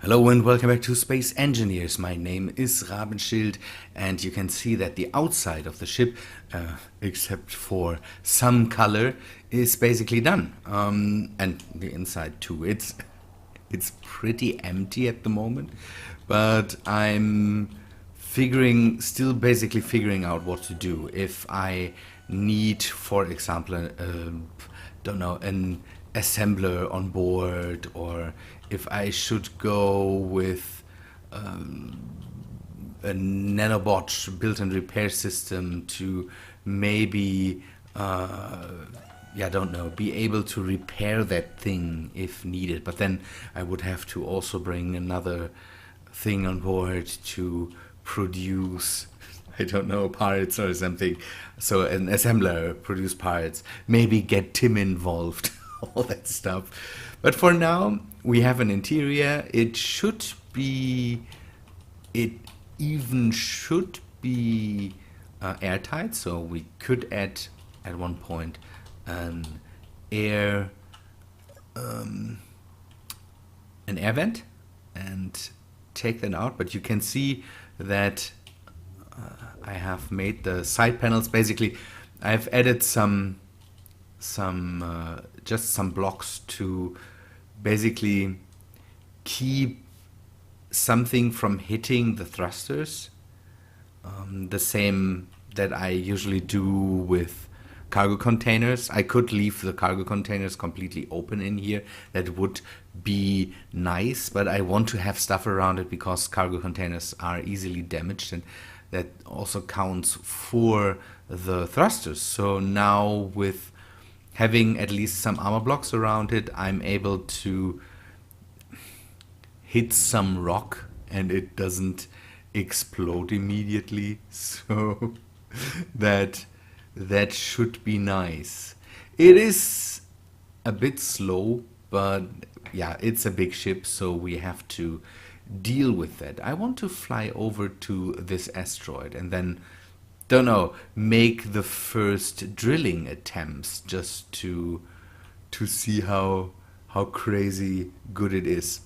Hello and welcome back to Space Engineers. My name is Rabenschild, and you can see that the outside of the ship, except for some color, is basically done. And the inside too. It's pretty empty at the moment, but I'm still basically figuring out what to do. If I need, for example, don't know, an assembler on board, or if I should go with a nanobot built-in repair system to maybe, don't know, be able to repair that thing if needed. But then I would have to also bring another thing on board to produce, I don't know, parts or something. So an assembler produce parts, maybe get Tim involved, all that stuff. But for now, we have an interior. It even should be airtight, so we could add at one point an air an air vent and take that out. But you can see that I have made the side panels. Basically, I've added some just some blocks to basically keep something from hitting the thrusters. The same that I usually do with cargo containers. I could leave the cargo containers completely open in here. That would be nice, but I want to have stuff around it because cargo containers are easily damaged, and that also counts for the thrusters. So now, with having at least some armor blocks around it, I'm able to hit some rock and it doesn't explode immediately. So that should be nice. It is a bit slow, but yeah, it's a big ship, so we have to deal with that. I want to fly over to this asteroid and then, don't know, make the first drilling attempts just to see how crazy good it is.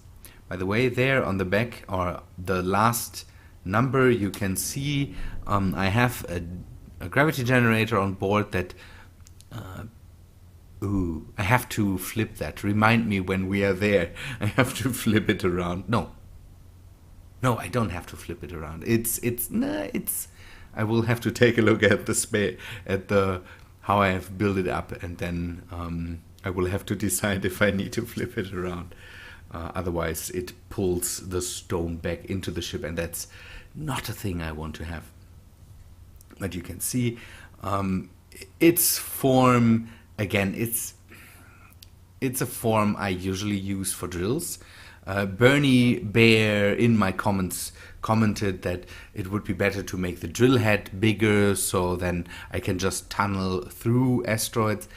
By the way, there on the back, or the last number, you can see I have a gravity generator on board that I have to flip that. Remind me when we are there. I have to flip it around. No, I don't have to flip it around. I will have to take a look at how I have built it up, and then I will have to decide if I need to flip it around. Otherwise, it pulls the stone back into the ship, and that's not a thing I want to have. But you can see its form again. It's a form I usually use for drills. Bernie Bear in my comments commented that it would be better to make the drill head bigger, so then I can just tunnel through asteroids.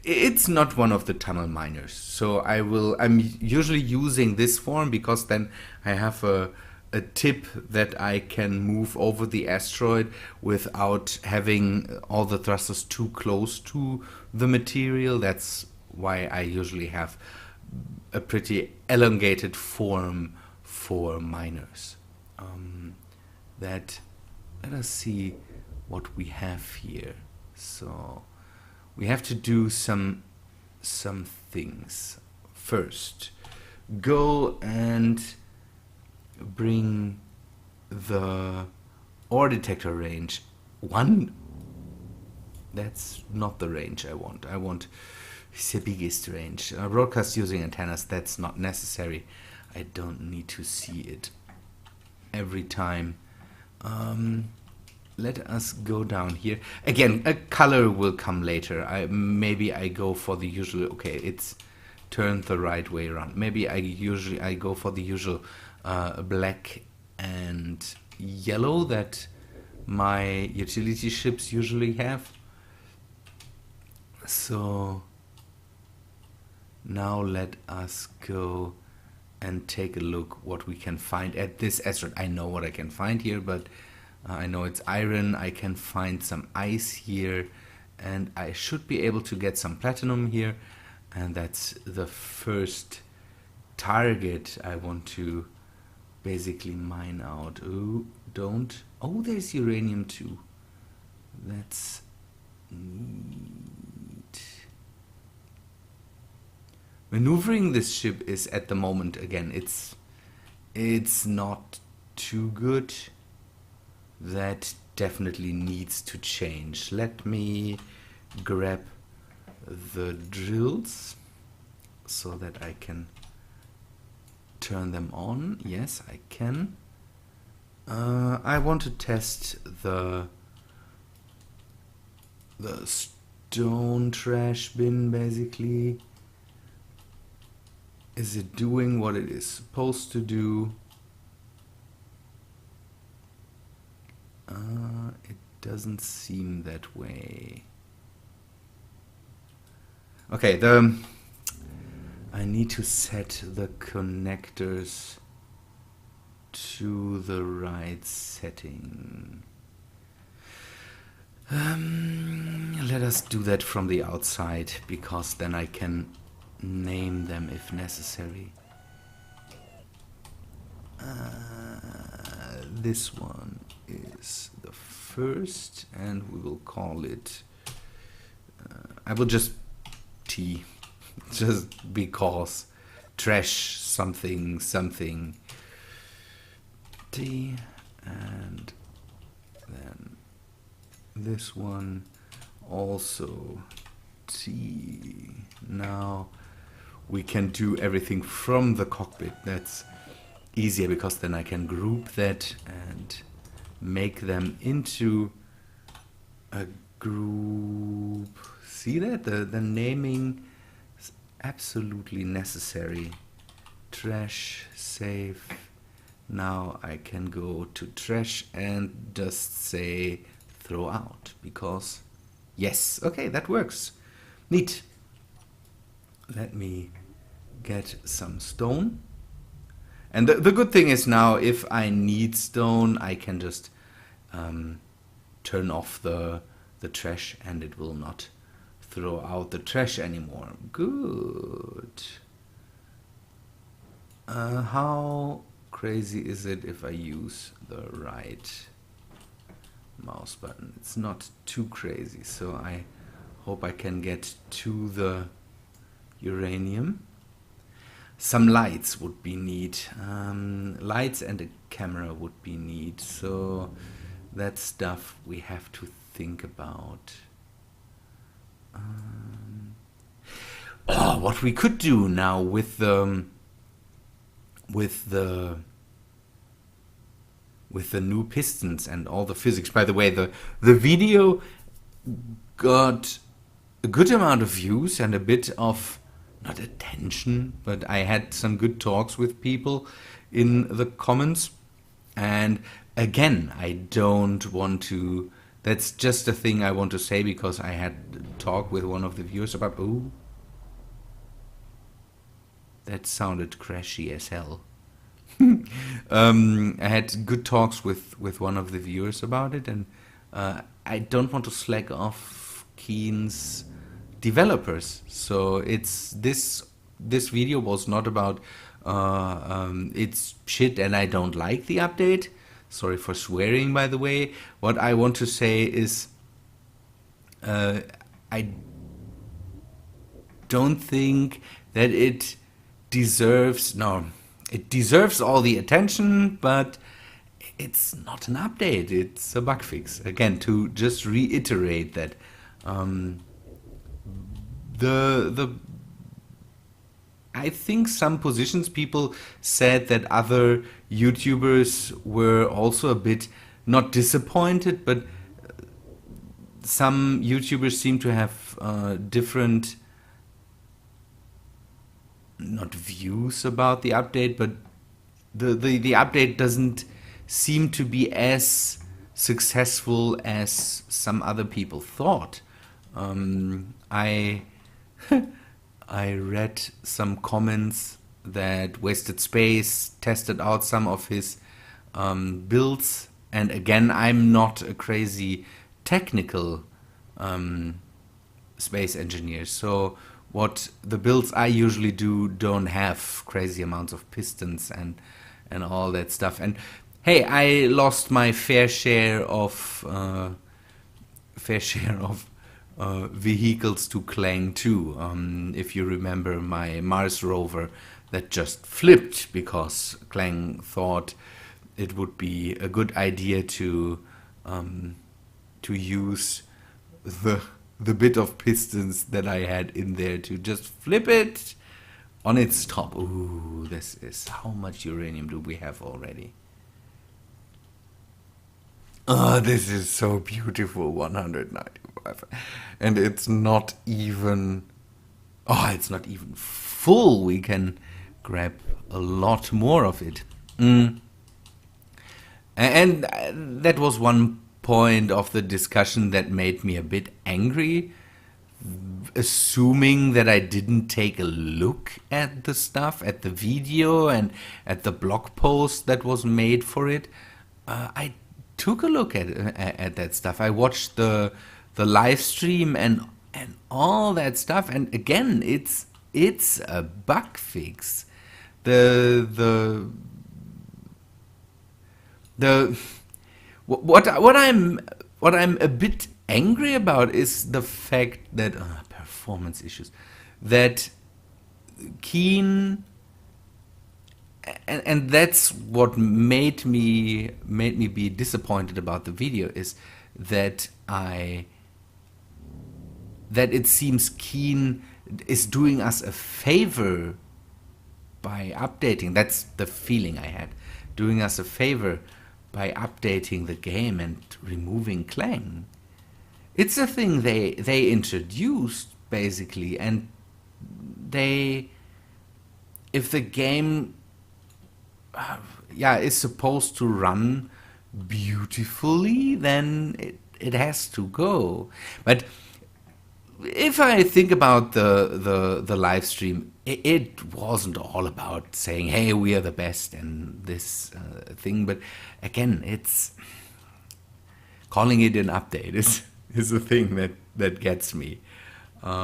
It's not one of the tunnel miners, so I'm usually using this form because then I have a tip that I can move over the asteroid without having all the thrusters too close to the material. That's why I usually have a pretty elongated form for miners. Let us see what we have here. So we have to do some things. First, go and bring the ore detector range. That's not the range I want. I want the biggest range. Broadcast using antennas, that's not necessary. I don't need to see it every time. Let us go down here. Again, a color will come later. Maybe I go for the usual. Okay, it's turned the right way around. Maybe I go for the usual black and yellow that my utility ships usually have. So now let us go and take a look what we can find at this asteroid. I know what I can find here, but I know it's iron. I can find some ice here, and I should be able to get some platinum here, and that's the first target I want to basically mine out. Oh, don't. Oh, there's uranium too. That's neat. Maneuvering this ship is at the moment, again, it's not too good. That definitely needs to change. Let me grab the drills so that I can turn them on. Yes, I can. I want to test the stone trash bin, basically. Is it doing what it is supposed to do? It doesn't seem that way. Okay, I need to set the connectors to the right setting. Let us do that from the outside, because then I can name them if necessary. This one is the first, and we will call it, I will just T, just because trash something something T, and then this one also T. Now we can do everything from the cockpit. That's easier, because then I can group that and make them into a group. See that? The naming is absolutely necessary. Trash, save. Now I can go to trash and just say throw out, because yes, okay, that works. Neat. Let me get some stone. And the good thing is now, if I need stone, I can just turn off the trash, and it will not throw out the trash anymore. Good. How crazy is it if I use the right mouse button? It's not too crazy, so I hope I can get to the uranium. Some lights would be neat. Lights and a camera would be neat. So that's stuff we have to think about. What we could do now with the new pistons and all the physics. By the way, the video got a good amount of views and a bit of, not attention, but I had some good talks with people in the comments. And again, I don't want to, that's just a thing I want to say, because I had a talk with one of the viewers about, oh, that sounded crashy as hell. I had good talks with one of the viewers about it, and I don't want to slack off Keen's developers. So it's this video was not about it's shit and I don't like the update. Sorry for swearing, by the way. What I want to say is I don't think that it deserves, no, it deserves all the attention, but it's not an update, it's a bug fix. Again, to just reiterate that I think some positions people said that other YouTubers were also a bit not disappointed, but some YouTubers seem to have different, not views about the update, but the update doesn't seem to be as successful as some other people thought. I read some comments that Wasted.Space tested out some of his builds, and again, I'm not a crazy technical space engineer, so what the builds I usually do don't have crazy amounts of pistons and and all that stuff. And hey, I lost my fair share of vehicles to Clang too. If you remember my Mars rover that just flipped because Clang thought it would be a good idea to use the bit of pistons that I had in there to just flip it on its top. Ooh, this is, how much uranium do we have already? Oh, this is so beautiful, 195. And it's not even, it's not even full. We can grab a lot more of it. And that was one point of the discussion that made me a bit angry, assuming that I didn't take a look at the stuff, at the video and at the blog post that was made for it. I took a look at that stuff. I watched the live stream and all that stuff, and again, it's a bug fix. What I'm a bit angry about is the fact that performance issues, that Keen, and that's what made me be disappointed about the video, is that it seems Keen is doing us a favor by updating. That's the feeling I had, doing us a favor by updating the game and removing Clang. It's a thing they introduced, basically, and if the game is supposed to run beautifully, then it has to go. But if I think about the live stream, it wasn't all about saying, hey, we are the best and this thing. But again, it's calling it an update is a thing that gets me. I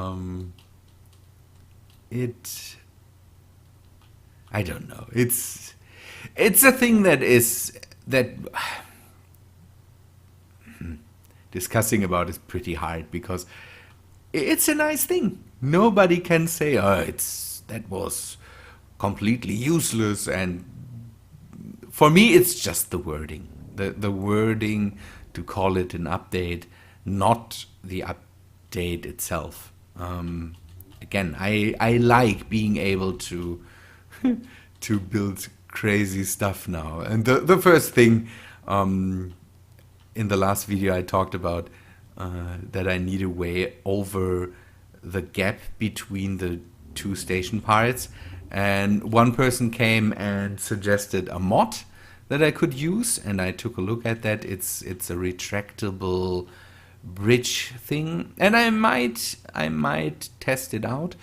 don't know. It's a thing that discussing about is pretty hard, because it's a nice thing. Nobody can say, that was completely useless. And for me, it's just the wording. The wording to call it an update, not the update itself. Again, I like being able to to build crazy stuff now. And the first thing in the last video I talked about, that I need a way over the gap between the two station parts, and one person came and suggested a mod that I could use, and I took a look at that. It's a retractable bridge thing, and I might test it out.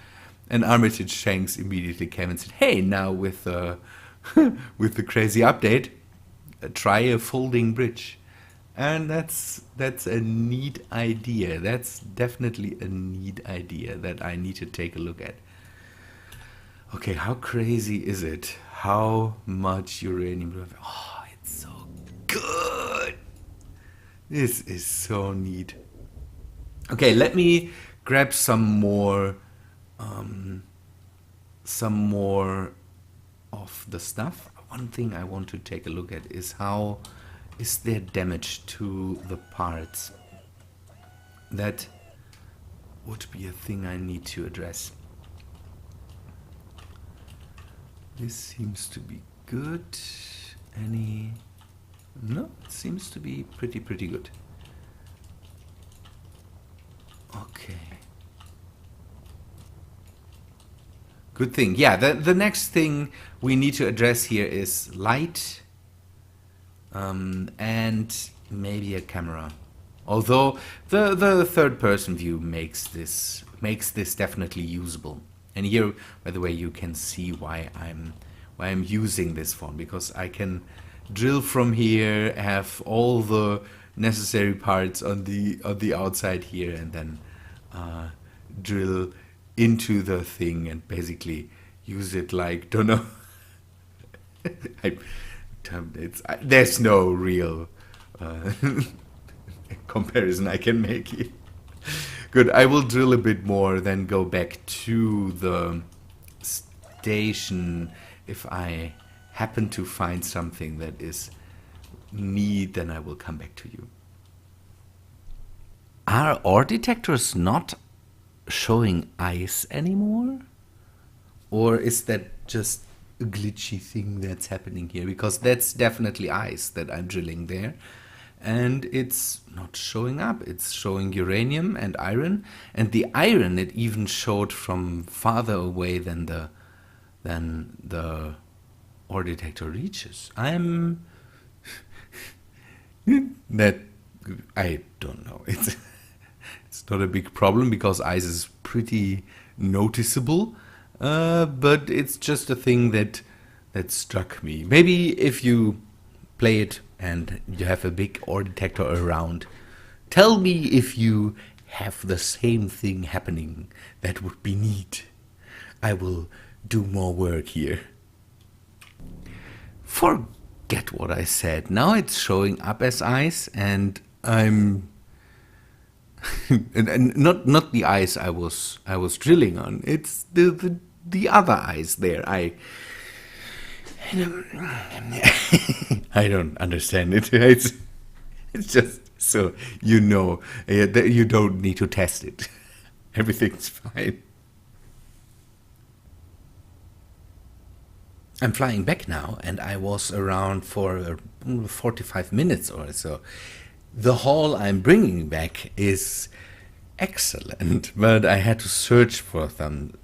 And Armitage Shanks immediately came and said, hey, now with the with the crazy update, try a folding bridge. And that's a neat idea. That's definitely a neat idea that I need to take a look at. Okay, how crazy is it? How much uranium do I have? Oh, it's so good. This is so neat. Okay, let me grab some more of the stuff. One thing I want to take a look at is how is there damage to the parts. That would be a thing I need to address. This seems to be good. No, it seems to be pretty good. Okay. Good thing. Yeah, the next thing we need to address here is light, and maybe a camera. Although the third person view makes this definitely usable. And here, by the way, you can see why I'm using this phone, because I can drill from here, have all the necessary parts on the outside here, and then drill into the thing and basically use it like, don't know, I, there's no real comparison I can make here. Good, I will drill a bit more, then go back to the station. If I happen to find something that is neat, then I will come back to you. Are ore detectors not showing ice anymore? Or is that just a glitchy thing that's happening here? Because that's definitely ice that I'm drilling there. And it's not showing up. It's showing uranium and iron. And the iron, it even showed from farther away than the ore detector reaches. That I don't know. It's not a big problem because ice is pretty noticeable. But it's just a thing that struck me. Maybe if you play it and you have a big ore detector around, tell me if you have the same thing happening. That would be neat. I will do more work here. Forget what I said. Now it's showing up as ice, and I'm and not the ice I was drilling on. It's the other ice there. I don't understand it. It's just so you know that you don't need to test it. Everything's fine. I'm flying back now, and I was around for 45 minutes or so. The haul I'm bringing back is excellent, but I had to search for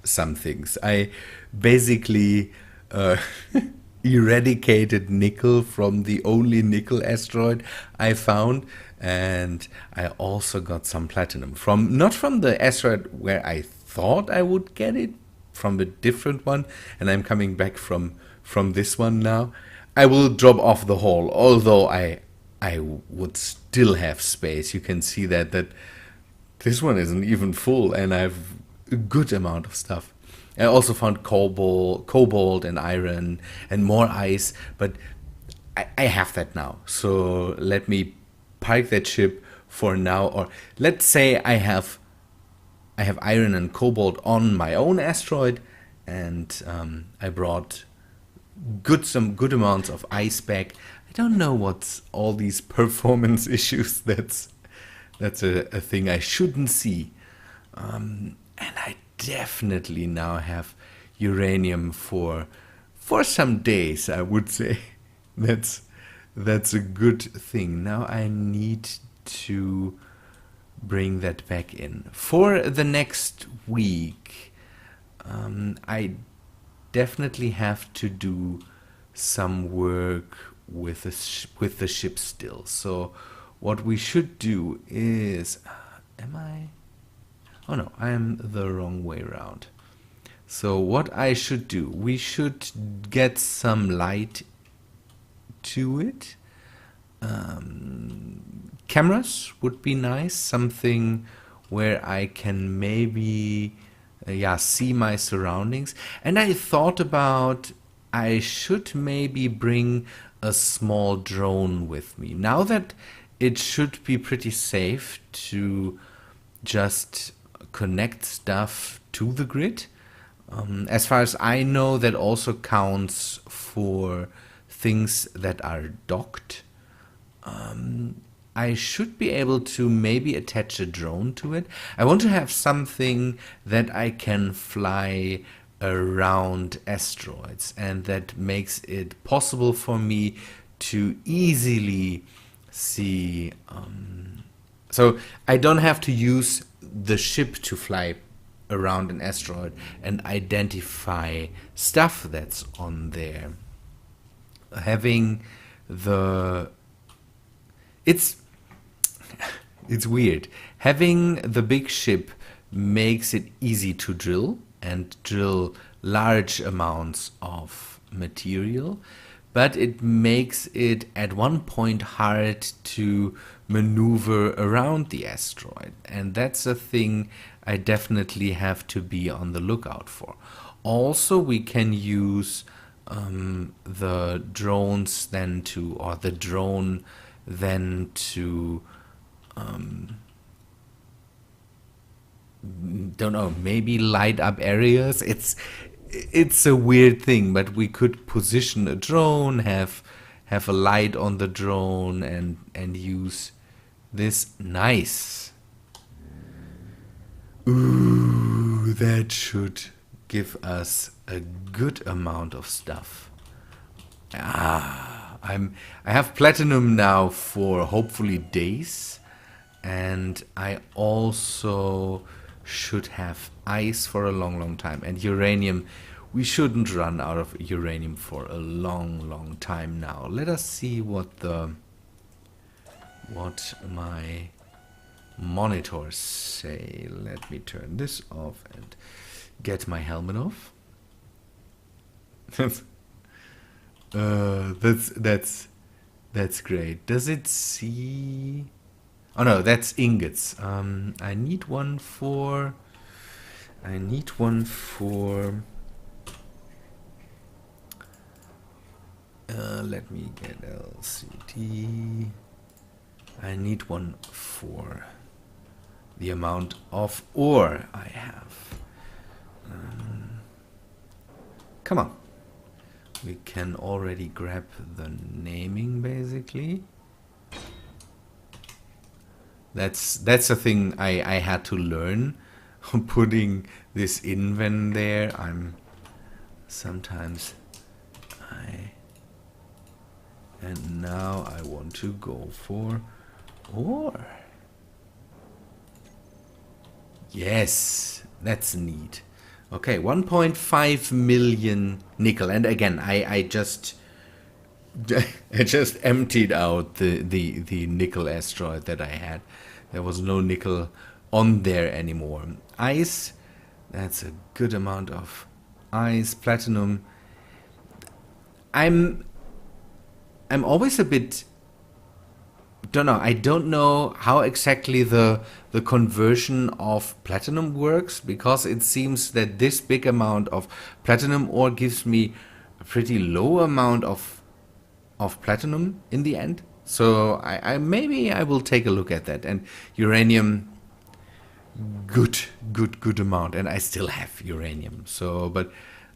some things. I basically eradicated nickel from the only nickel asteroid I found, and I also got some platinum not from the asteroid where I thought I would get it, from a different one, and I'm coming back from this one now. I will drop off the haul, although I would still have space. You can see that this one isn't even full, and I have a good amount of stuff. I also found cobalt and iron and more ice, but I have that now. So let me park that ship for now, or let's say I have iron and cobalt on my own asteroid, and I brought some good amounts of ice back. I don't know what's all these performance issues. That's a thing I shouldn't see. And I definitely now have uranium for some days, I would say. That's a good thing. Now I need to bring that back in. For the next week, I definitely have to do some work with the ship still. So what we should do is... Oh no, I am the wrong way around. So what I should do, we should get some light to it. Cameras would be nice, something where I can maybe see my surroundings. And I thought about I should maybe bring a small drone with me. Now that it should be pretty safe to just connect stuff to the grid. As far as I know, that also counts for things that are docked. I should be able to maybe attach a drone to it. I want to have something that I can fly around asteroids, and that makes it possible for me to easily see. So I don't have to use the ship to fly around an asteroid and identify stuff that's on there. Having it's weird. Having the big ship makes it easy to drill large amounts of material, but it makes it at one point hard to maneuver around the asteroid, and that's a thing I definitely have to be on the lookout for. Also, we can use the drones then to, or the drone then to, don't know, maybe light up areas. It's a weird thing, but we could position a drone, have a light on the drone, and use this. Nice. Ooh, that should give us a good amount of stuff. I have platinum now for hopefully days, and I also should have ice for a long time, and uranium. We shouldn't run out of uranium for a long time now. Let us see what my monitors say. Let me turn this off and get my helmet off. That's great. Does it see? Oh no, that's ingots. I need one for. Let me get LCD. I need one for the amount of ore I have. Come on. We can already grab the naming, basically. That's a thing I had to learn. Putting this inven there. And now I want to go for ore. Yes, that's neat. Okay, 1.5 million nickel, and again, I just emptied out the nickel asteroid that I had. There was no nickel on there anymore. Ice, that's a good amount of ice. Platinum. I'm always a bit. Don't know. I don't know how exactly the conversion of platinum works, because it seems that this big amount of platinum ore gives me a pretty low amount of platinum in the end. So I maybe I will take a look at that. And uranium, good amount, and I still have uranium. So, but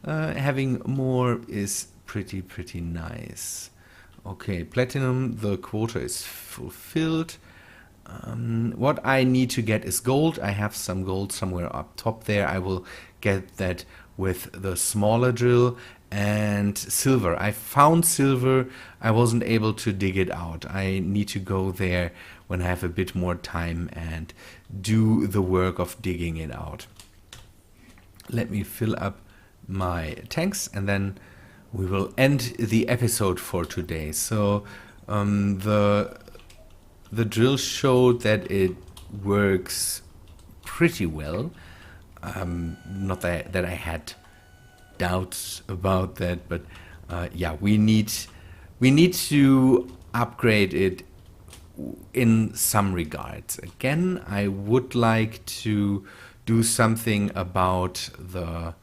having more is pretty nice. Okay, platinum, the quota is fulfilled. What I need to get is gold. I have some gold somewhere up top there. I will get that with the smaller drill. And silver. I found silver. I wasn't able to dig it out. I need to go there when I have a bit more time and do the work of digging it out. Let me fill up my tanks, and then we will end the episode for today. So the drill showed that it works pretty well. Not that I had doubts about that, but yeah, we need to upgrade it in some regards. Again, I would like to do something about the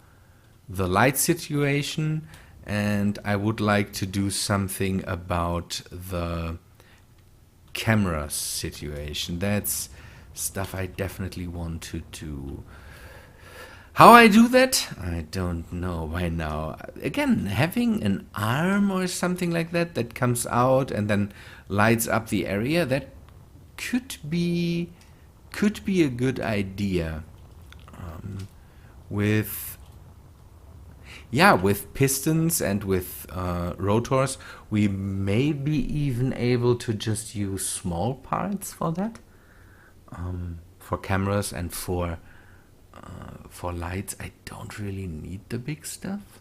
light situation, and I would like to do something about the camera situation. That's stuff I definitely want to do. How I do that? I don't know by now. Again, having an arm or something like that comes out and then lights up the area, that could be a good idea. With pistons and with rotors, we may be even able to just use small parts for that. For cameras and for lights, I don't really need the big stuff.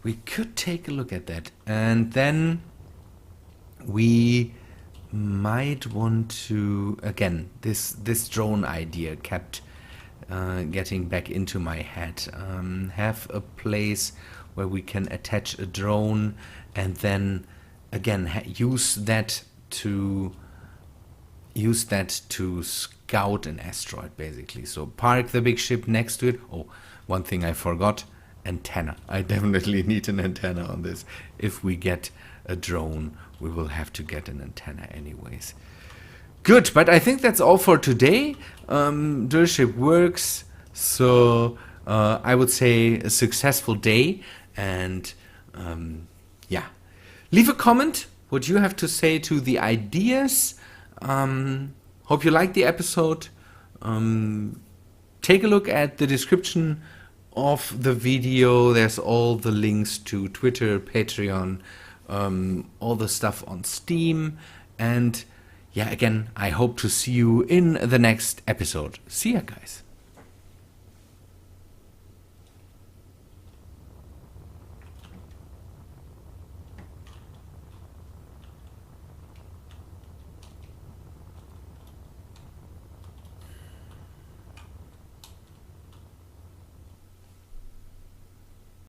We could take a look at that, and then we might want to, again, this drone idea kept getting back into my head. Have a place where we can attach a drone, and then again use that to scout an asteroid, basically. So park the big ship next to it. Oh, one thing I forgot, antenna. I definitely need an antenna on this. If we get a drone, we will have to get an antenna anyways. Good, but I think that's all for today. Starship works, so I would say a successful day. And yeah, leave a comment what you have to say to the ideas. Hope you liked the episode. Take a look at the description of the video. There's all the links to Twitter, Patreon, all the stuff on Steam. And yeah, again, I hope to see you in the next episode. See ya, guys.